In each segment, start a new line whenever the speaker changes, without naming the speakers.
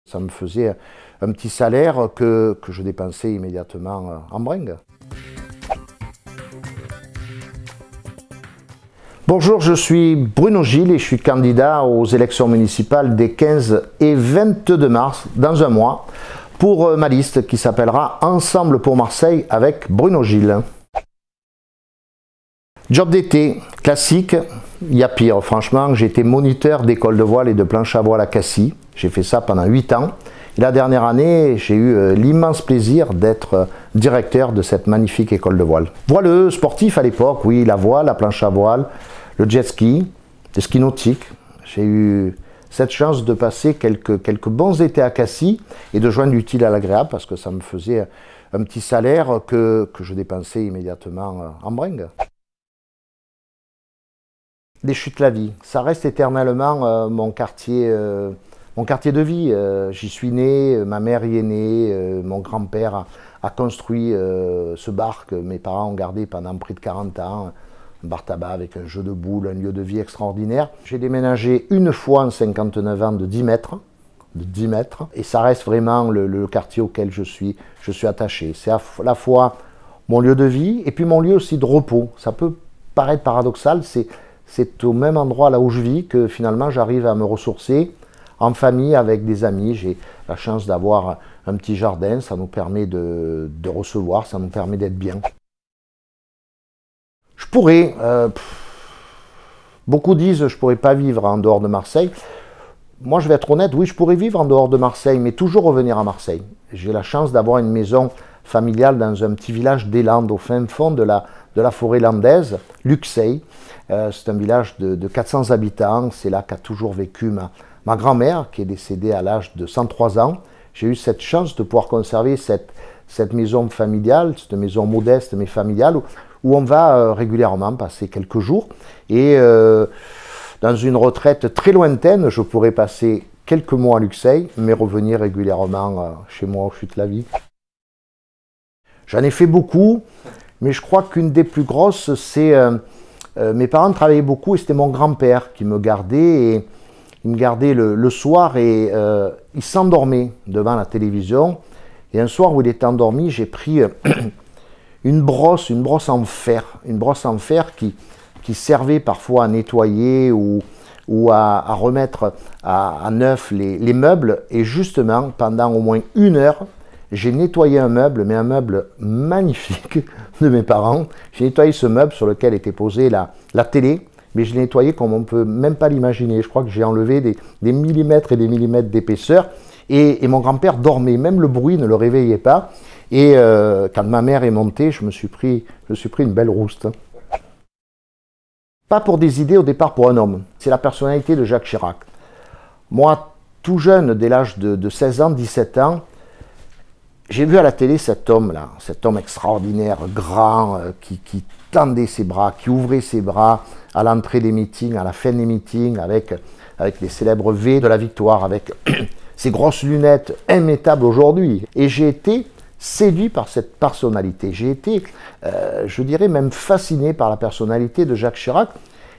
Ça me faisait un petit salaire que je dépensais immédiatement en bringue. Bonjour, je suis Bruno Gilles et je suis candidat aux élections municipales des 15 et 22 mars, dans un mois, pour ma liste qui s'appellera Ensemble pour Marseille avec Bruno Gilles. Job d'été, classique, il y a pire. Franchement, j'ai été moniteur d'école de voile et de planche à voile à Cassis. J'ai fait ça pendant 8 ans. Et la dernière année, j'ai eu l'immense plaisir d'être directeur de cette magnifique école de voile. Voileux, sportif à l'époque, oui, la voile, la planche à voile, le jet ski, le ski nautique. J'ai eu cette chance de passer quelques bons étés à Cassis et de joindre l'utile à l'agréable parce que ça me faisait un petit salaire que je dépensais immédiatement en bringue. Des Chutes-la-Vie, ça reste éternellement mon quartier de vie. J'y suis né, ma mère y est née, mon grand-père a construit ce bar que mes parents ont gardé pendant près de 40 ans, un bar tabac avec un jeu de boules, un lieu de vie extraordinaire. J'ai déménagé une fois en 59 ans de 10 mètres, et ça reste vraiment le quartier auquel je suis attaché. C'est à la fois mon lieu de vie et puis mon lieu aussi de repos. Ça peut paraître paradoxal, c'est au même endroit là où je vis que finalement j'arrive à me ressourcer en famille avec des amis. J'ai la chance d'avoir un petit jardin, ça nous permet de recevoir, ça nous permet d'être bien. Je pourrais, beaucoup disent je ne pourrais pas vivre en dehors de Marseille. Moi je vais être honnête, oui je pourrais vivre en dehors de Marseille, mais toujours revenir à Marseille. J'ai la chance d'avoir une maison familiale dans un petit village des Landes, au fin fond de la forêt landaise, Luxeuil. C'est un village de 400 habitants, c'est là qu'a toujours vécu ma grand-mère, qui est décédée à l'âge de 103 ans. J'ai eu cette chance de pouvoir conserver cette maison familiale, cette maison modeste mais familiale, où on va régulièrement passer quelques jours. Et dans une retraite très lointaine, je pourrais passer quelques mois à Luxeuil, mais revenir régulièrement chez moi au Chutes-la-Vie. J'en ai fait beaucoup, mais je crois qu'une des plus grosses, c'est... mes parents travaillaient beaucoup et c'était mon grand-père qui me gardait. Et il me gardait le soir et il s'endormait devant la télévision. Et un soir où il était endormi, j'ai pris une brosse en fer qui servait parfois à nettoyer ou à remettre à neuf les meubles. Et justement, pendant au moins 1 heure, j'ai nettoyé un meuble, mais un meuble magnifique de mes parents. J'ai nettoyé ce meuble sur lequel était posée la télé, mais je l'ai nettoyé comme on ne peut même pas l'imaginer. Je crois que j'ai enlevé des millimètres et des millimètres d'épaisseur. Et mon grand-père dormait, même le bruit ne le réveillait pas. Et quand ma mère est montée, je me suis pris une belle rouste. Pas pour des idées, au départ pour un homme. C'est la personnalité de Jacques Chirac. Moi, tout jeune, dès l'âge de 16 ans, 17 ans, j'ai vu à la télé cet homme-là, cet homme extraordinaire, grand, qui tendait ses bras, qui ouvrait ses bras à l'entrée des meetings, à la fin des meetings, avec les célèbres V de la victoire, avec ces grosses lunettes immettables aujourd'hui. Et j'ai été séduit par cette personnalité. J'ai été, je dirais même fasciné par la personnalité de Jacques Chirac.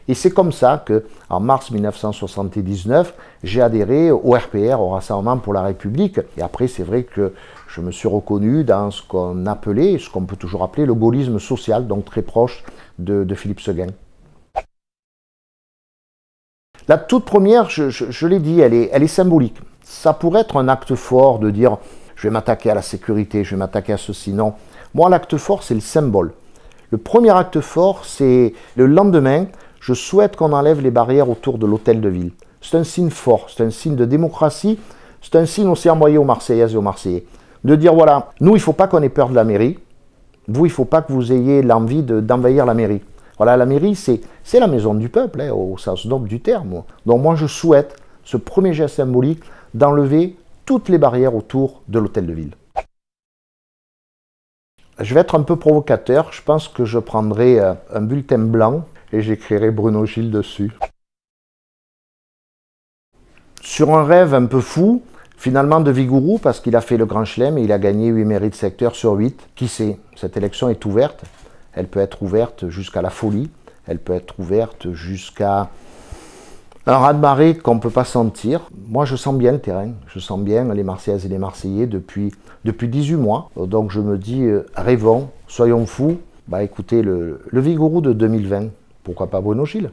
Et c'est comme ça qu'en mars 1979, j'ai adhéré au RPR, au Rassemblement pour la République. Et après, c'est vrai que je me suis reconnu dans ce qu'on appelait, ce qu'on peut toujours appeler le gaullisme social, donc très proche de Philippe Séguin. La toute première, je l'ai dit, elle est symbolique. Ça pourrait être un acte fort de dire « je vais m'attaquer à la sécurité, je vais m'attaquer à ceci ». Non, moi l'acte fort, c'est le symbole. Le premier acte fort, c'est le lendemain, je souhaite qu'on enlève les barrières autour de l'hôtel de ville. C'est un signe fort, c'est un signe de démocratie, c'est un signe aussi envoyé aux Marseillaises et aux Marseillais. De dire voilà, nous il ne faut pas qu'on ait peur de la mairie, vous il ne faut pas que vous ayez l'envie d'envahir la mairie. Voilà, la mairie c'est la maison du peuple, hein, au sens noble du terme. Donc moi je souhaite, ce premier geste symbolique, d'enlever toutes les barrières autour de l'hôtel de ville. Je vais être un peu provocateur, je pense que je prendrai un bulletin blanc et j'écrirai Bruno Gilles dessus. Sur un rêve un peu fou, finalement de Vigourou, parce qu'il a fait le Grand Chelem et il a gagné 8 mairies de secteur sur 8. Qui sait, cette élection est ouverte. Elle peut être ouverte jusqu'à la folie. Elle peut être ouverte jusqu'à Un raz-de-marée qu'on ne peut pas sentir. Moi, je sens bien le terrain. Je sens bien les Marseillaises et les Marseillais depuis 18 mois. Donc, je me dis, rêvons, soyons fous. Bah, écoutez, le Vigouroux de 2020, pourquoi pas Bruno Gilles?